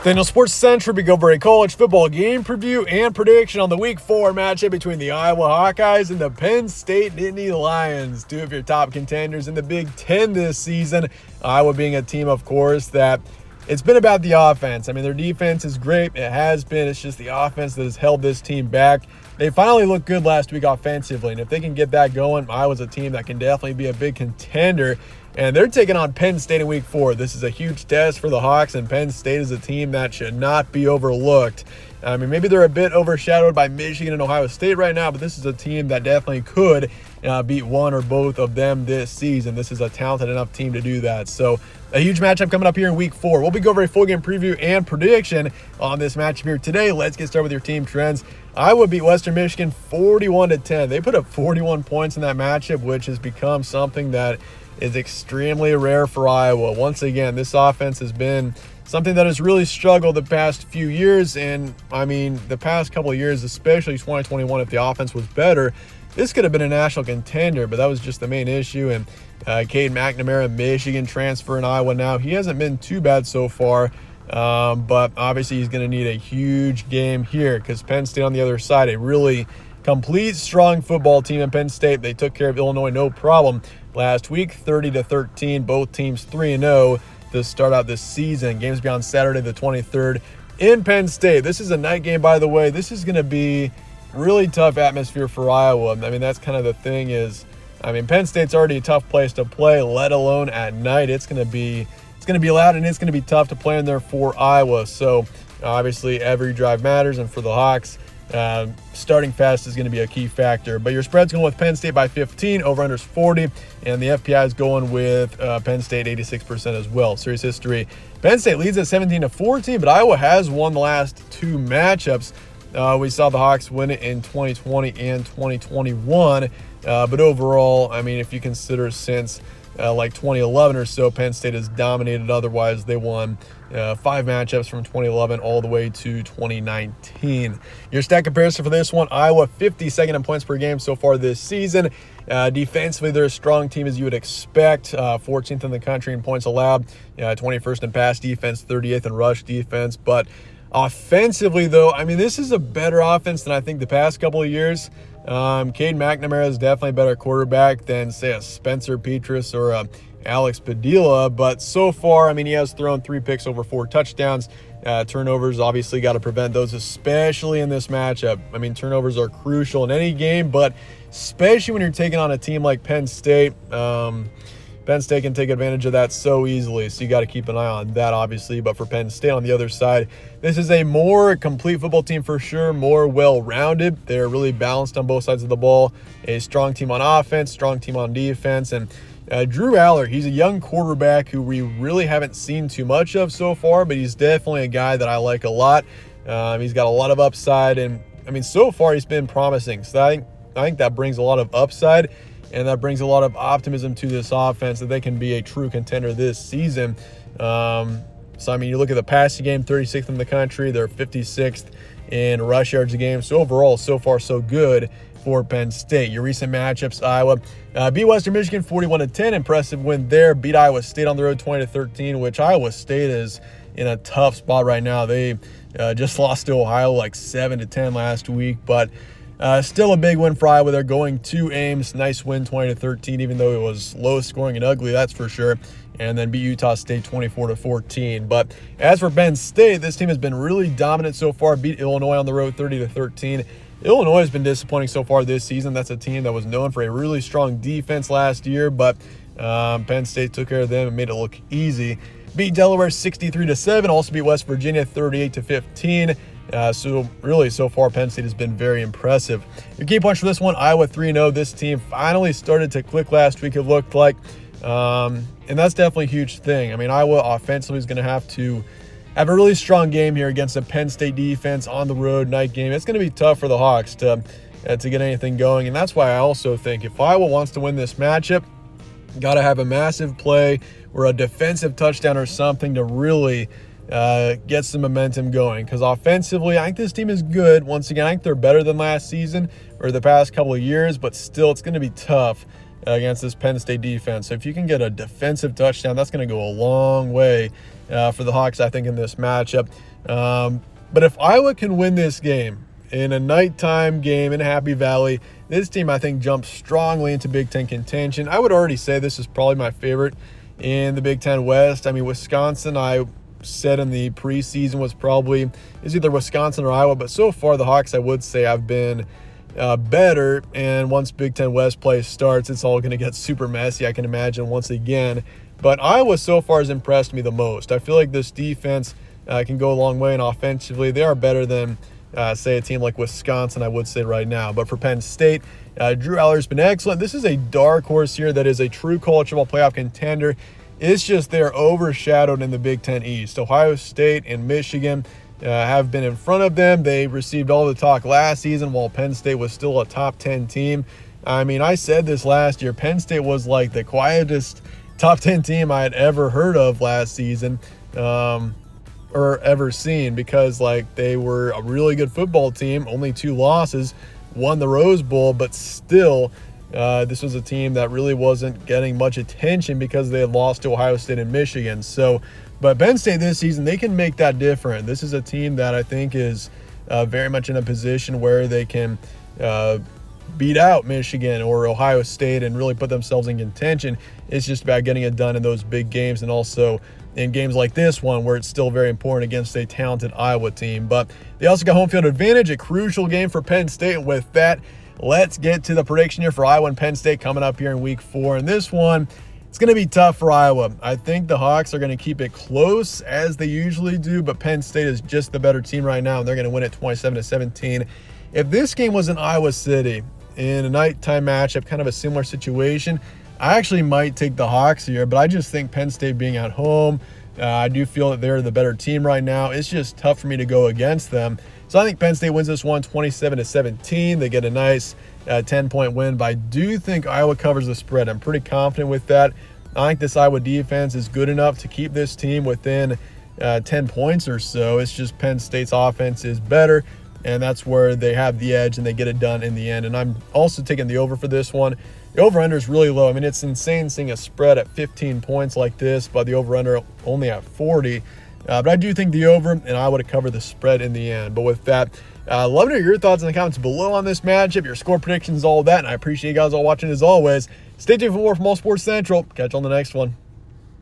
Daniel Sports Central, we go over a college football game preview and prediction on the Week 4 matchup between the Iowa Hawkeyes and the Penn State Nittany Lions, two of your top contenders in the Big Ten this season. Iowa being a team, of course, that it's been about the offense. I mean, their defense is great. It has been. It's just the offense that has held this team back. They finally looked good last week offensively, and if they can get that going, Iowa's a team that can definitely be a big contender. And they're taking on Penn State in Week 4. This is a huge test for the Hawks, and Penn State is a team that should not be overlooked. I mean, maybe they're a bit overshadowed by Michigan and Ohio State right now, but this is a team that definitely could beat one or both of them this season. This is a talented enough team to do that. So a huge matchup coming up here in Week 4. We'll be going over a full game preview and prediction on this matchup here today. Let's get started with your team trends. Iowa beat Western Michigan 41-10. They put up 41 points in that matchup, which has become something that is extremely rare for Iowa. Once again, this offense has been something that has really struggled the past few years. And I mean, the past couple of years, especially 2021, if the offense was better, this could have been a national contender, but that was just the main issue. And Cade McNamara, Michigan transfer in Iowa now. He hasn't been too bad so far, but obviously he's going to need a huge game here because Penn State on the other side, a really complete, strong football team in Penn State. They took care of Illinois no problem last week, 30-13. Both teams 3-0 to start out this season. Games be on Saturday the 23rd in Penn State. This is a night game, by the way. This is going to be really tough atmosphere for Iowa. I mean, that's kind of the thing is, I mean, Penn State's already a tough place to play, let alone at night. It's going to be loud, and it's going to be tough to play in there for Iowa. So obviously every drive matters, and for the Hawks, starting fast is going to be a key factor. But your spread's going with Penn State by 15, over-under's 40, and the FPI is going with Penn State 86% as well. Series history, Penn State leads at 17-14, but Iowa has won the last two matchups. We saw the Hawks win it in 2020 and 2021, but overall, I mean, if you consider since like 2011 or so, Penn State has dominated. Otherwise, they won 5 matchups from 2011 all the way to 2019. Your stat comparison for this one, Iowa 52nd in points per game so far this season. Defensively, they're a strong team as you would expect. 14th in the country in points allowed, 21st in pass defense, 38th in rush defense. But offensively, though, I mean, this is a better offense than I think the past couple of years. Cade McNamara is definitely a better quarterback than, say, a Spencer Petras or a Alex Padilla, but so far, I mean, he has thrown 3 picks over 4 touchdowns. Turnovers, obviously got to prevent those, especially in this matchup. I mean, turnovers are crucial in any game, but especially when you're taking on a team like Penn State. Penn State can take advantage of that so easily, so you got to keep an eye on that, obviously. But for Penn State on the other side, this is a more complete football team for sure, more well-rounded. They're really balanced on both sides of the ball. A strong team on offense, strong team on defense, and Drew Aller, he's a young quarterback who we really haven't seen too much of so far, but he's definitely a guy that I like a lot. He's got a lot of upside, and I mean, so far he's been promising. So I think that brings a lot of upside, and that brings a lot of optimism to this offense that they can be a true contender this season. So, I mean, you look at the passing game, 36th in the country. They're 56th in rush yards a game. So, overall, so far, so good for Penn State. Your recent matchups, Iowa beat Western Michigan 41-10. Impressive win there. Beat Iowa State on the road 20-13, which Iowa State is in a tough spot right now. They just lost to Ohio like 7-10 last week, but still a big win for Iowa. They're going to Ames. Nice win, 20-13, even though it was low scoring and ugly, that's for sure. And then beat Utah State 24-14. But as for Penn State, this team has been really dominant so far. Beat Illinois on the road 30-13. Illinois has been disappointing so far this season. That's a team that was known for a really strong defense last year, but Penn State took care of them and made it look easy. Beat Delaware 63-7. Also beat West Virginia 38-15. So really, so far, Penn State has been very impressive. Your key points for this one, Iowa 3-0. This team finally started to click last week, it looked like. And that's definitely a huge thing. I mean, Iowa offensively is going to have to have a really strong game here against a Penn State defense on the road, night game. It's going to be tough for the Hawks to get anything going. And that's why I also think if Iowa wants to win this matchup, got to have a massive play or a defensive touchdown or something to really get some momentum going. Because offensively, I think this team is good. Once again, I think they're better than last season or the past couple of years, but still it's going to be tough against this Penn State defense. So if you can get a defensive touchdown, that's going to go a long way for the Hawks, I think, in this matchup. But if Iowa can win this game in a nighttime game in Happy Valley, this team, I think, jumps strongly into Big Ten contention. I would already say this is probably my favorite in the Big Ten West. I mean, Wisconsin, I said in the preseason is either Wisconsin or Iowa, but so far the Hawks, I would say, have been better. And once Big Ten West play starts, it's all going to get super messy, I can imagine, once again. But Iowa so far has impressed me the most. I feel like this defense can go a long way, and offensively, they are better than, say, a team like Wisconsin, I would say right now. But for Penn State, Drew Aller's been excellent. This is a dark horse here that is a true college football playoff contender. It's just they're overshadowed in the Big Ten East. Ohio State and Michigan have been in front of them. They received all the talk last season while Penn State was still a top 10 team. I mean, I said this last year. Penn State was like the quietest top 10 team I had ever heard of last season. Or ever seen, because like they were a really good football team, only 2 losses, won the Rose Bowl, but still this was a team that really wasn't getting much attention because they had lost to Ohio State and Michigan. So, but Penn State this season, they can make that different. This is a team that I think is very much in a position where they can beat out Michigan or Ohio State and really put themselves in contention. It's just about getting it done in those big games, and also in games like this one where it's still very important against a talented Iowa team. But they also got home field advantage, a crucial game for Penn State. And with that, let's get to the prediction here for Iowa and Penn State coming up here in week 4. And this one, it's going to be tough for Iowa. I think the Hawks are going to keep it close as they usually do, but Penn State is just the better team right now, and they're going to win it 27-17. If this game was in Iowa City in a nighttime matchup, kind of a similar situation, I actually might take the Hawks here, but I just think Penn State being at home, I do feel that they're the better team right now. It's just tough for me to go against them. So I think Penn State wins this one 27-17. They get a nice 10-point win, but I do think Iowa covers the spread. I'm pretty confident with that. I think this Iowa defense is good enough to keep this team within 10 points or so. It's just Penn State's offense is better, and that's where they have the edge and they get it done in the end. And I'm also taking the over for this one. The over-under is really low. I mean, it's insane seeing a spread at 15 points like this, but the over-under only at 40. But I do think the over, and I would have covered the spread in the end. But with that, love to hear your thoughts in the comments below on this matchup, your score predictions, all that. And I appreciate you guys all watching as always. Stay tuned for more from All Sports Central. Catch you on the next one.